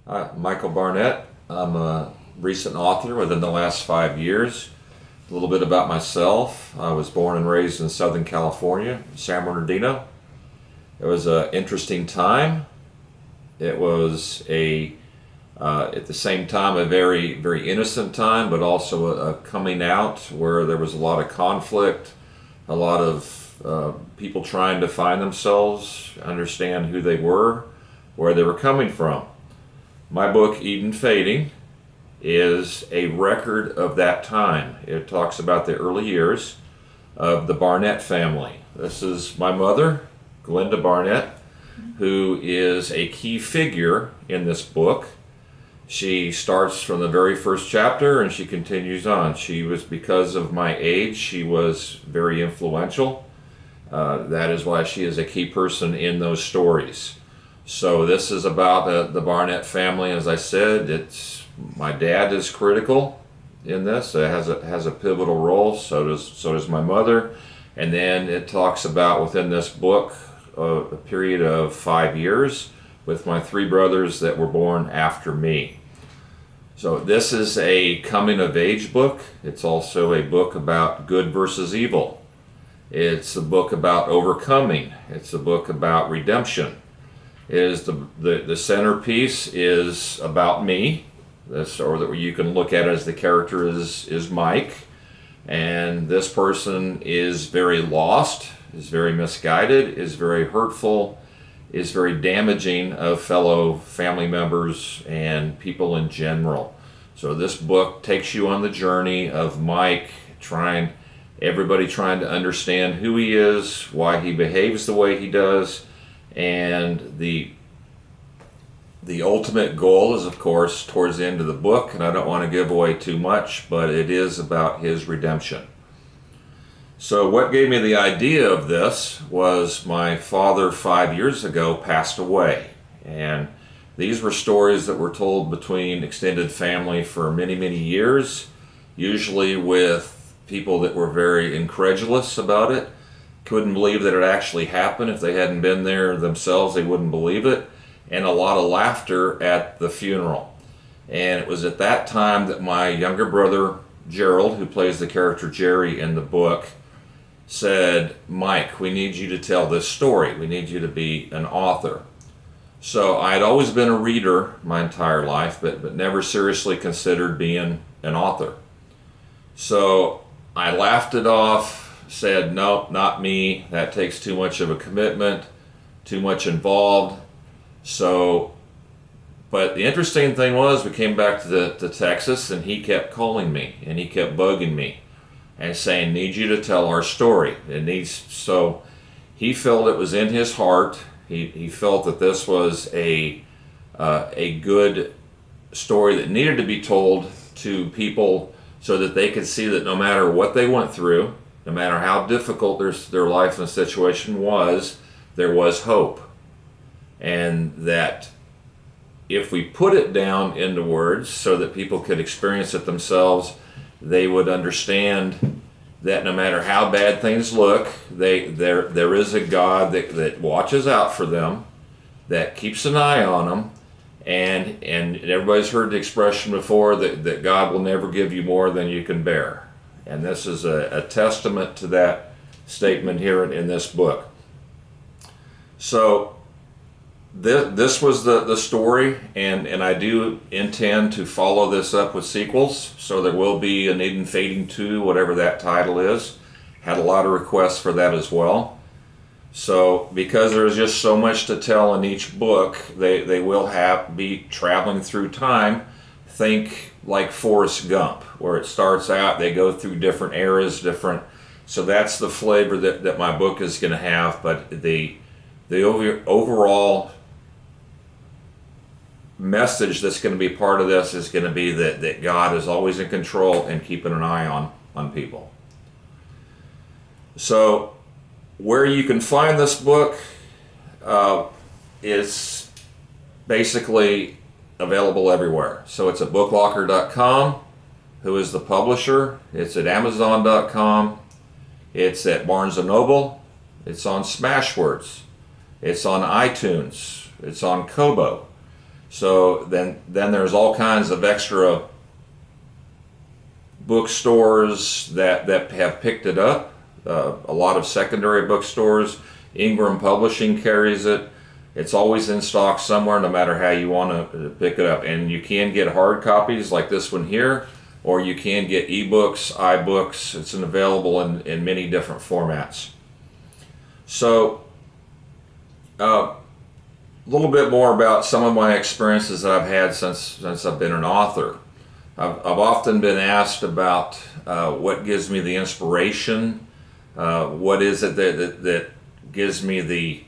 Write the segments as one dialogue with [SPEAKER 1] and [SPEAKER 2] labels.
[SPEAKER 1] Michael Barnett. I'm a recent author within the last 5 years. A little bit about myself. I was born and raised in Southern California, San Bernardino. It was an interesting time. It was at the same time, a very, very innocent time, but also a coming out where there was a lot of conflict, a lot of people trying to find themselves, understand who they were, where they were coming from. My book, Eden Fading, is a record of that time. It talks about the early years of the Barnett family. This is my mother, Glenda Barnett, who is a key figure in this book. She starts from the very first chapter and she continues on. Because of my age, she was very influential. That is why she is a key person in those stories. So this is about the Barnett family. As I said, my dad is critical in this. It has a pivotal role. So does my mother. And then it talks about within this book a period of 5 years with my three brothers that were born after me. So this is a coming of age book. It's also a book about good versus evil. It's a book about overcoming. It's a book about redemption. The centerpiece is about me. That you can look at as the character is Mike, and this person is very lost, is very misguided, is very hurtful, is very damaging of fellow family members and people in general. So this book takes you on the journey of Mike everybody trying to understand who he is, why he behaves the way he does, and the ultimate goal is, of course, towards the end of the book, and I don't want to give away too much, but it is about his redemption. So what gave me the idea of this was my father 5 years ago passed away, and these were stories that were told between extended family for many, many years, usually with people that were very incredulous about it, couldn't believe that it actually happened. If they hadn't been there themselves, they wouldn't believe it, and a lot of laughter at the funeral. And it was at that time that my younger brother, Gerald, who plays the character Jerry in the book, said, "Mike, we need you to tell this story. We need you to be an author." So I had always been a reader my entire life, but never seriously considered being an author. So I laughed it off, said, "Nope, not me. That takes too much of a commitment, too much involved." But the interesting thing was, we came back to Texas, and he kept calling me, and he kept bugging me, and saying, "Need you to tell our story." So he felt it was in his heart. He felt that this was a good story that needed to be told to people so that they could see that no matter what they went through, no matter how difficult their life and situation was, there was hope. And that if we put it down into words so that people could experience it themselves, they would understand that no matter how bad things look, there is a God that watches out for them, that keeps an eye on them, and everybody's heard the expression before that God will never give you more than you can bear. And this is a testament to that statement here in this book. So this was the story, and I do intend to follow this up with sequels, so there will be an Eden Fading 2, whatever that title is. Had a lot of requests for that as well. So because there's just so much to tell in each book, they will be traveling through time. Think like Forrest Gump, where it starts out, they go through different eras, so that's the flavor that my book is going to have. But the overall message that's going to be part of this is going to be that God is always in control and keeping an eye on people. So where you can find this book is basically available everywhere. So it's at booklocker.com, who is the publisher. It's at amazon.com. It's at Barnes & Noble. It's on Smashwords. It's on iTunes. It's on Kobo. So then there's all kinds of extra bookstores that have picked it up. A lot of secondary bookstores. Ingram Publishing carries it. It's always in stock somewhere, no matter how you want to pick it up. And you can get hard copies like this one here, or you can get ebooks, iBooks. It's available in many different formats. So, a little bit more about some of my experiences that I've had since I've been an author. I've often been asked about what gives me the inspiration, what is it that gives me the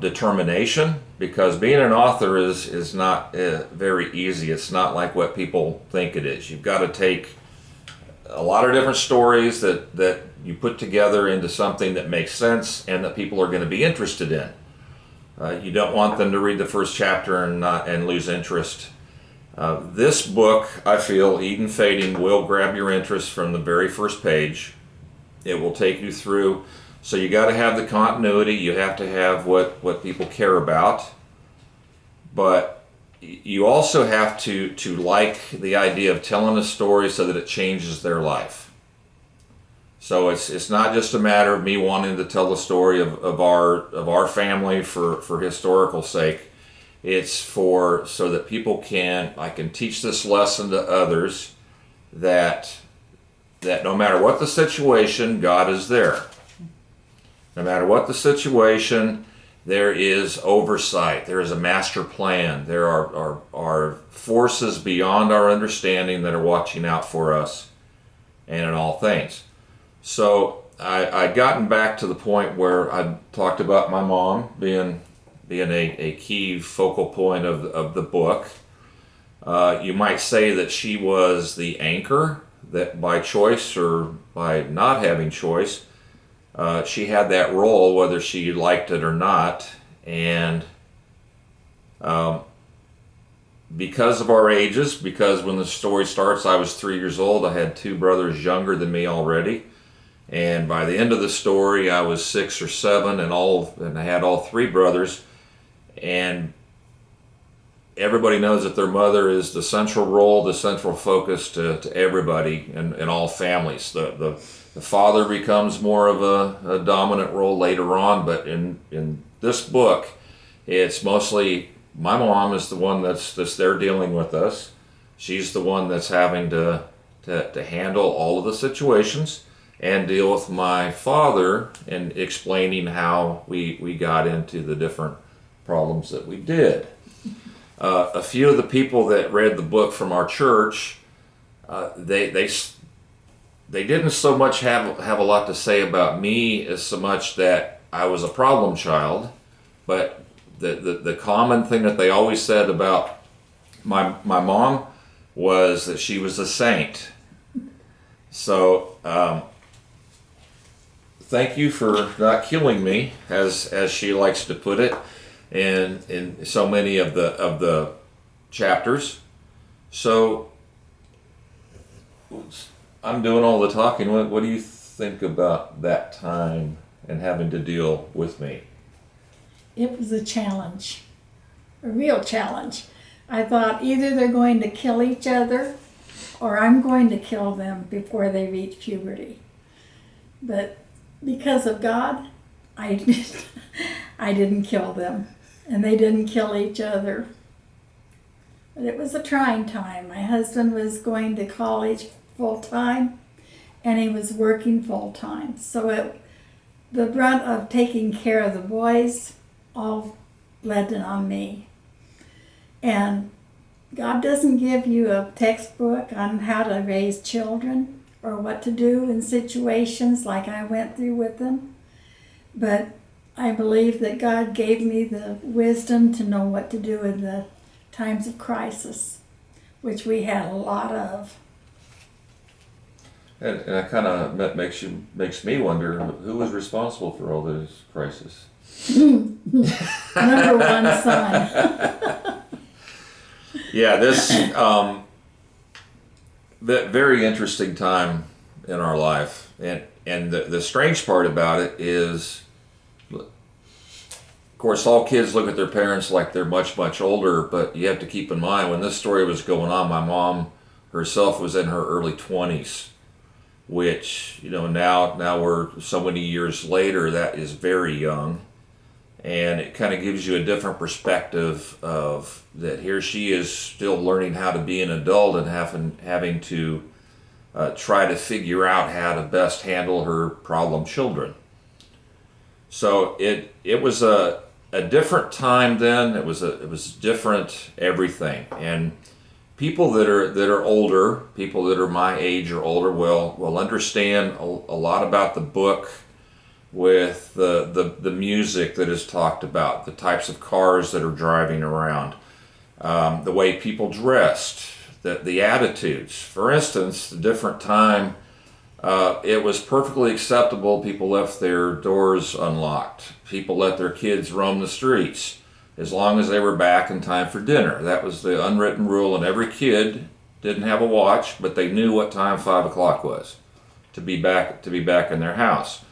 [SPEAKER 1] determination, because being an author is not very easy. It's not like what people think it is. You've got to take a lot of different stories that you put together into something that makes sense and that people are going to be interested in. You don't want them to read the first chapter and lose interest. This book, I feel, Eden Fading, will grab your interest from the very first page. It will take you through. So you got to have the continuity. You have to have what people care about. But you also have to like the idea of telling a story so that it changes their life. So it's not just a matter of me wanting to tell the story of our family for historical sake. It's so that people I can teach this lesson to others that no matter what the situation, God is there. No matter what the situation, there is oversight. There is a master plan. There are forces beyond our understanding that are watching out for us and in all things. So I'd gotten back to the point where I talked about my mom being a key focal point of the book. You might say that she was the anchor, that by choice or by not having choice, she had that role whether she liked it or not. And because of our ages, because when the story starts I was 3 years old, I had 2 brothers younger than me already. And by the end of the story I was 6 or 7 and I had all 3 brothers. And everybody knows that their mother is the central role, the central focus to everybody in all families. The father becomes more of a dominant role later on, but in this book, it's mostly my mom is the one that's there dealing with us. She's the one that's having to handle all of the situations and deal with my father and explaining how we got into the different problems that we did. A few of the people that read the book from our church, they didn't so much have a lot to say about me as so much that I was a problem child, but the common thing that they always said about my mom was that she was a saint. So thank you for not killing me, as she likes to put it, in so many of the chapters. So I'm doing all the talking. What do you think about that time and having to deal with me?
[SPEAKER 2] It was a challenge, a real challenge. I thought either they're going to kill each other or I'm going to kill them before they reach puberty. But because of God, I didn't kill them, and they didn't kill each other. But it was a trying time. My husband was going to college full-time, and he was working full-time. So the brunt of taking care of the boys all led on me. And God doesn't give you a textbook on how to raise children or what to do in situations like I went through with them. But I believe that God gave me the wisdom to know what to do in the times of crisis, which we had a lot of.
[SPEAKER 1] And that kind of makes me wonder who was responsible for all those crises.
[SPEAKER 2] Number one son.
[SPEAKER 1] Yeah, this that very interesting time in our life, and the strange part about it is Of course, all kids look at their parents like they're much, much older, but you have to keep in mind when this story was going on, my mom herself was in her early 20s, which, now we're so many years later, that is very young. And it kind of gives you a different perspective of that here she is still learning how to be an adult and having to try to figure out how to best handle her problem children. So it was a different time then. It was different everything. And people that are older, people that are my age or older, will understand a lot about the book with the music that is talked about, the types of cars that are driving around, the way people dressed, the attitudes. For instance, the different time, it was perfectly acceptable. People left their doors unlocked. People let their kids roam the streets as long as they were back in time for dinner. That was the unwritten rule, and every kid didn't have a watch, but they knew what time 5 o'clock was to be back in their house.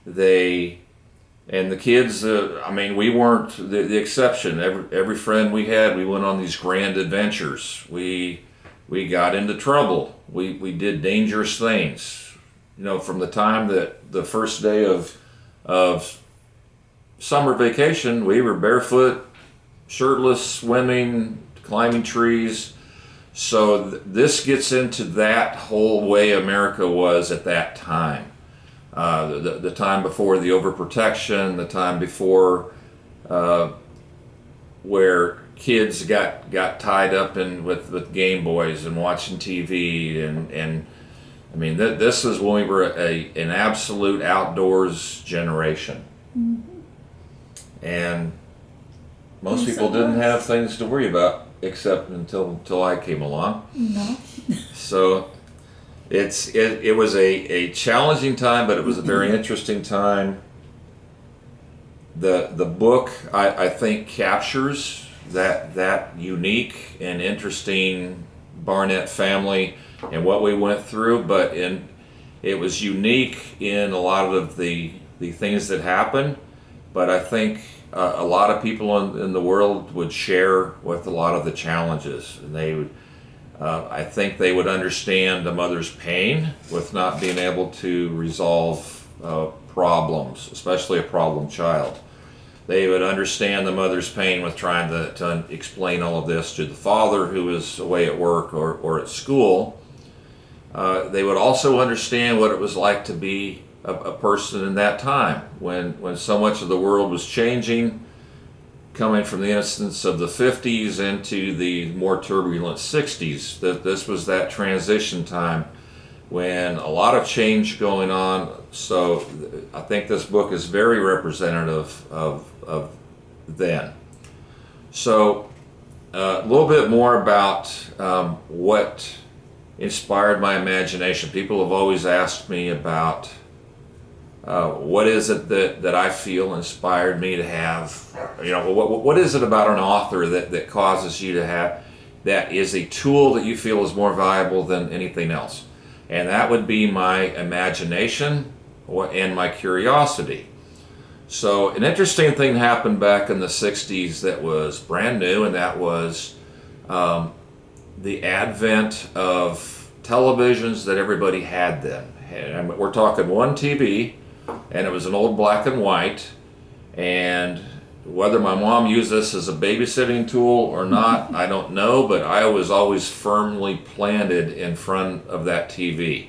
[SPEAKER 1] And the kids, we weren't the exception. Every friend we had, we went on these grand adventures. We got into trouble. We did dangerous things. From the time that the first day of summer vacation, we were barefoot, shirtless, swimming, climbing trees. So this gets into that whole way America was at that time. The time before the overprotection, the time before where kids got tied up in with Game Boys and watching TV, and this was when we were an absolute outdoors generation.
[SPEAKER 2] Mm-hmm.
[SPEAKER 1] And most people didn't have things to worry about except until I came along.
[SPEAKER 2] No.
[SPEAKER 1] So it was a challenging time, but it was a very interesting time. The book I think captures that unique and interesting Barnett family and what we went through, but it was unique in a lot of the things that happened. But I think a lot of people in the world would share with a lot of the challenges, and they would. I think they would understand the mother's pain with not being able to resolve problems, especially a problem child. They would understand the mother's pain with trying to explain all of this to the father who was away at work or at school. They would also understand what it was like to be a person in that time when so much of the world was changing, coming from the innocence of the 50s into the more turbulent 60s. That this was that transition time when a lot of change going on. So I think this book is very representative of then. So a little bit more about what inspired my imagination. People have always asked me about what is it that I feel inspired me to have, what is it about an author that causes you to have, that is a tool that you feel is more valuable than anything else? And that would be my imagination and my curiosity. So an interesting thing happened back in the 60s that was brand new, and that was the advent of televisions that everybody had then. And we're talking one TV, and it was an old black and white, and whether my mom used this as a babysitting tool or not, I don't know, but I was always firmly planted in front of that TV.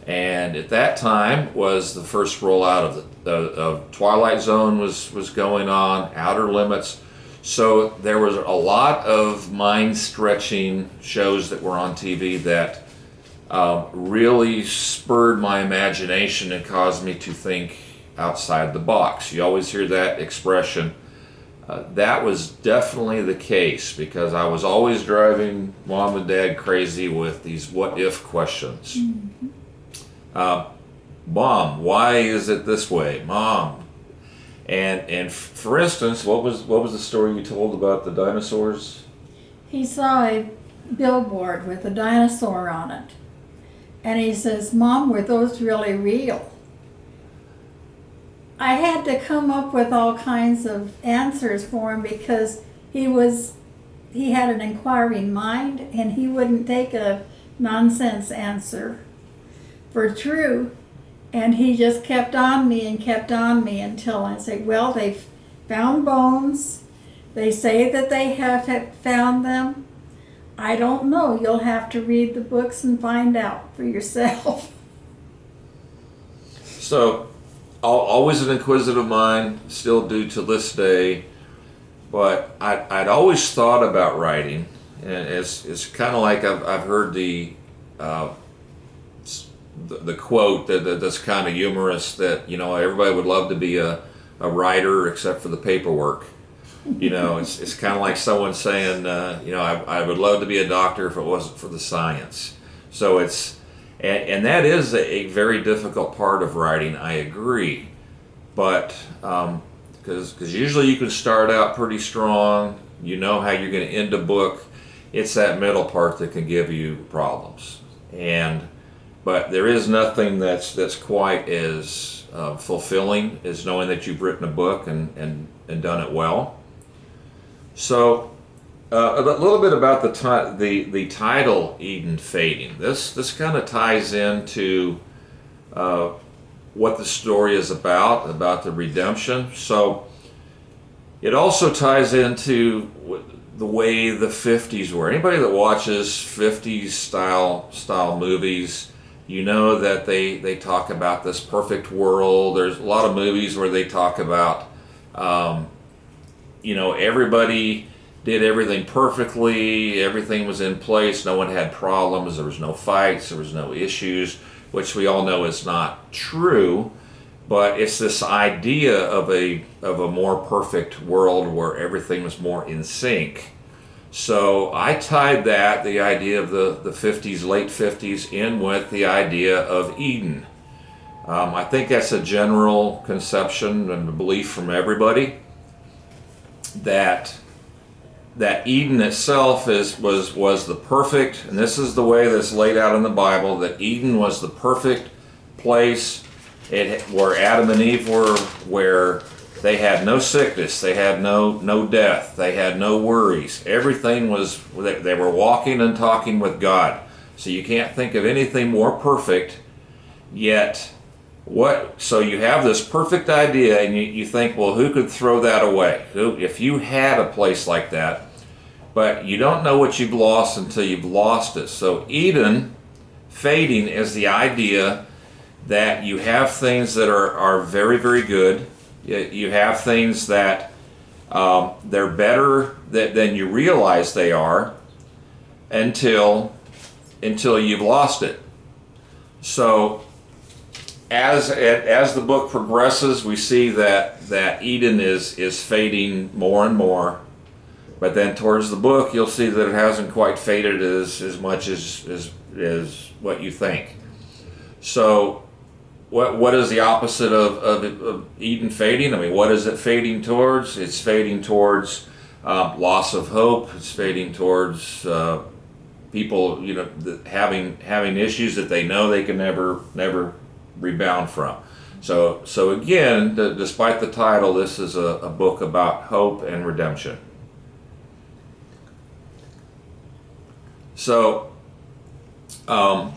[SPEAKER 1] And at that time was the first rollout of Twilight Zone was going on, Outer Limits. So there was a lot of mind-stretching shows that were on TV that really spurred my imagination and caused me to think outside the box. You always hear that expression. That was definitely the case because I was always driving mom and dad crazy with these what-if questions.
[SPEAKER 2] Mm-hmm.
[SPEAKER 1] Mom, why is it this way? Mom. And for instance, what was the story you told about the dinosaurs?
[SPEAKER 2] He saw a billboard with a dinosaur on it. And he says, Mom, were those really real? I had to come up with all kinds of answers for him because he had an inquiring mind and he wouldn't take a nonsense answer for true. And he just kept on me and kept on me until I said, well, they've found bones. They say that they have found them. I don't know. You'll have to read the books and find out for yourself.
[SPEAKER 1] So, always an inquisitive mind, still do to this day. But I'd always thought about writing, and it's kind of like I've heard the quote that's kind of humorous that everybody would love to be a writer except for the paperwork. It's kind of like someone saying I would love to be a doctor if it wasn't for the science. So and that is a very difficult part of writing. I agree, but because usually you can start out pretty strong, how you're going to end a book. It's that middle part that can give you problems, but there is nothing that's quite as fulfilling as knowing that you've written a book and done it well. So a little bit about the title Eden Fading. This kind of ties into what the story is about the redemption. So it also ties into the way the 50s were. Anybody that watches 50s style movies, that they talk about this perfect world. There's a lot of movies where they talk about everybody did everything perfectly, everything was in place, no one had problems, there was no fights, there was no issues, which we all know is not true, but it's this idea of a more perfect world where everything was more in sync. So I tied the idea of the 50s, late 50s, in with the idea of Eden. I think that's a general conception and a belief from everybody that Eden itself was the perfect, and this is the way that's laid out in the Bible, that Eden was the perfect place where Adam and Eve were, where they had no sickness, they had no death, they had no worries. Everything was, they were walking and talking with God. So you can't think of anything more perfect, yet so you have this perfect idea and you think, well, who could throw that away? If you had a place like that, but you don't know what you've lost until you've lost it. So Eden fading is the idea that you have things that are very, very good. You have things that they're better than you realize they are until you've lost it. So as the book progresses, we see that Eden is fading more and more, but then towards the book you'll see that it hasn't quite faded as much as what you think. So what is the opposite of Eden fading? I mean, what is it fading towards? It's fading towards loss of hope. It's fading towards people having issues that they know they can never rebound from. So again, despite the title, this is a book about hope and redemption. So to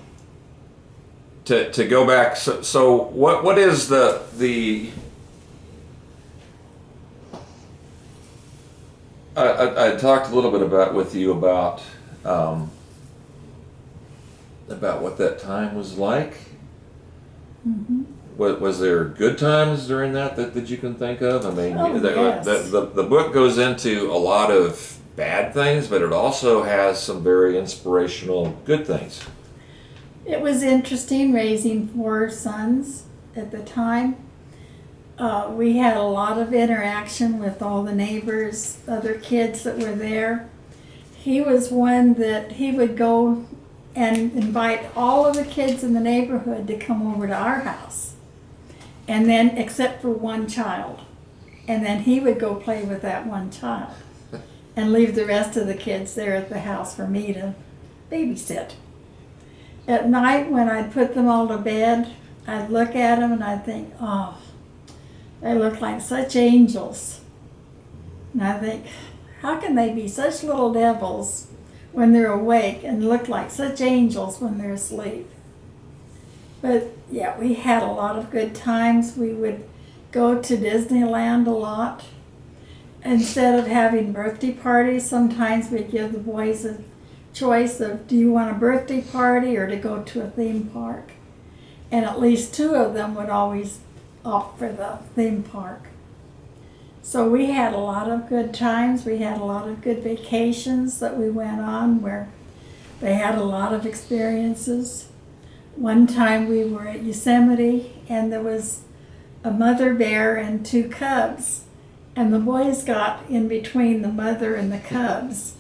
[SPEAKER 1] go back, so what is the I talked a little bit with you about what that time was like.
[SPEAKER 2] Mm-hmm.
[SPEAKER 1] Was there good times during that you can think of? I mean,
[SPEAKER 2] yes.
[SPEAKER 1] the book goes into a lot of bad things, but it also has some very inspirational good things.
[SPEAKER 2] It was interesting raising 4 sons at the time. We had a lot of interaction with all the neighbors, other kids that were there. He was one that he would go and invite all of the kids in the neighborhood to come over to our house. And then, except for one child. And then he would go play with that one child and leave the rest of the kids there at the house for me to babysit. At night, when I'd put them all to bed, I'd look at them and I'd think, oh, They look like such angels. And I think, how can they be such little devils when they're awake and look like such angels when they're asleep? But yeah, we had a lot of good times. We would go to Disneyland a lot. Instead of having birthday parties, sometimes we give the boys a choice of, do you want a birthday party or to go to a theme park? And at least two of them would always opt for the theme park. So we had a lot of good times. We had a lot of good vacations that we went on where they had a lot of experiences. One time we were at Yosemite and there was a mother bear and two cubs. And the boys got in between the mother and the cubs.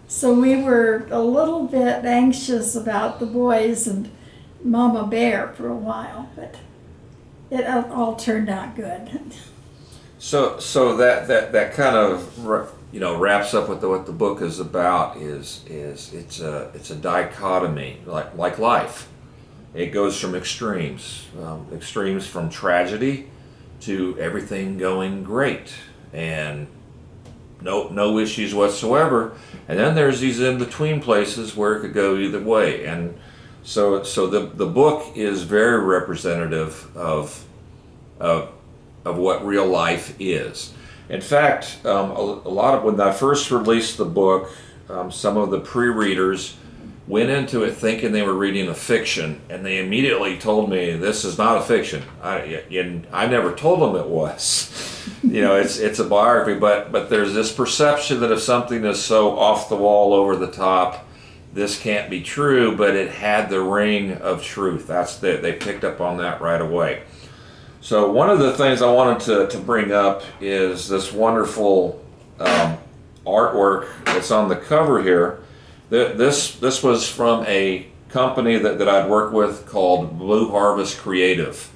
[SPEAKER 2] So we were a little bit anxious about the boys and Mama Bear for a while, but it all turned out good.
[SPEAKER 1] So that kind of wraps up what the book is about. Is it's a dichotomy like life. It goes from extremes from tragedy to everything going great and no issues whatsoever. And then there's these in between places where it could go either way. And so the book is very representative of what real life is. In fact, a lot of when I first released the book, some of the pre-readers went into it thinking they were reading a fiction, and they immediately told me this is not a fiction. I never told them it was. It's a biography, but there's this perception that if something is so off the wall, over the top, this can't be true. But it had the ring of truth. They picked up on that right away. So one of the things I wanted to bring up is this wonderful artwork that's on the cover here. This was from a company that I'd worked with called Blue Harvest Creative.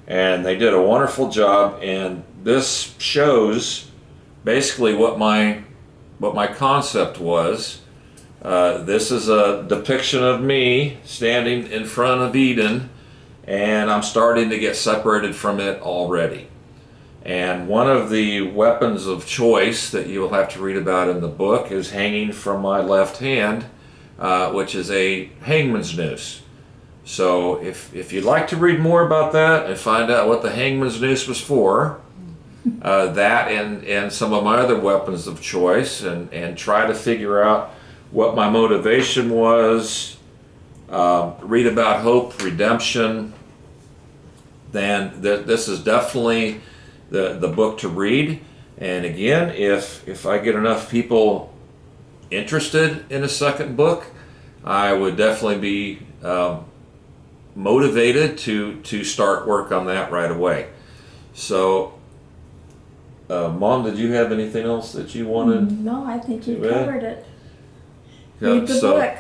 [SPEAKER 1] And they did a wonderful job, and this shows basically what my concept was. This is a depiction of me standing in front of Eden, and I'm starting to get separated from it already. And one of the weapons of choice that you will have to read about in the book is hanging from my left hand, which is a hangman's noose. So if you'd like to read more about that and find out what the hangman's noose was for, that and some of my other weapons of choice, and try to figure out what my motivation was, read about hope, redemption, then this is definitely the book to read. And again, if I get enough people interested in a second book, I would definitely be motivated to start work on that right away. So, Mom, did you have anything else that you wanted?
[SPEAKER 2] No, I think you
[SPEAKER 1] to add?
[SPEAKER 2] covered it.
[SPEAKER 1] Yeah,
[SPEAKER 2] Read the book.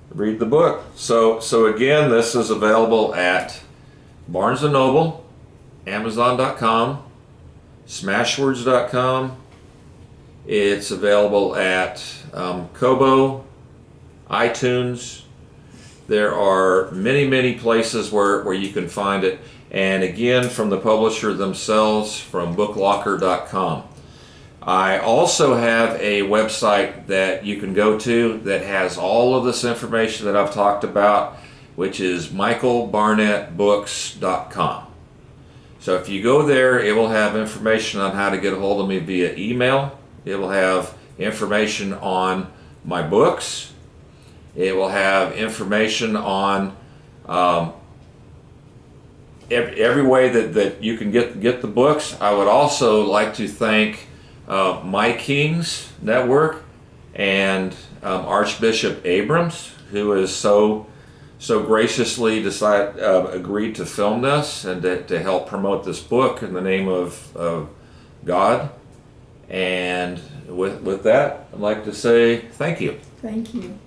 [SPEAKER 1] Read the book. So again, this is available at Barnes & Noble, Amazon.com, Smashwords.com. It's available at Kobo, iTunes. There are many places where you can find it. And again, from the publisher themselves, from booklocker.com. I also have a website that you can go to that has all of this information that I've talked about, which is michaelbarnettbooks.com. So if you go there, it will have information on how to get a hold of me via email. It will have information on my books. It will have information on every way that you can get the books. I would also like to thank My Kings Network and Archbishop Abrams, who has so graciously agreed to film this and to help promote this book in the name of God. And with that, I'd like to say thank you.
[SPEAKER 2] Thank you.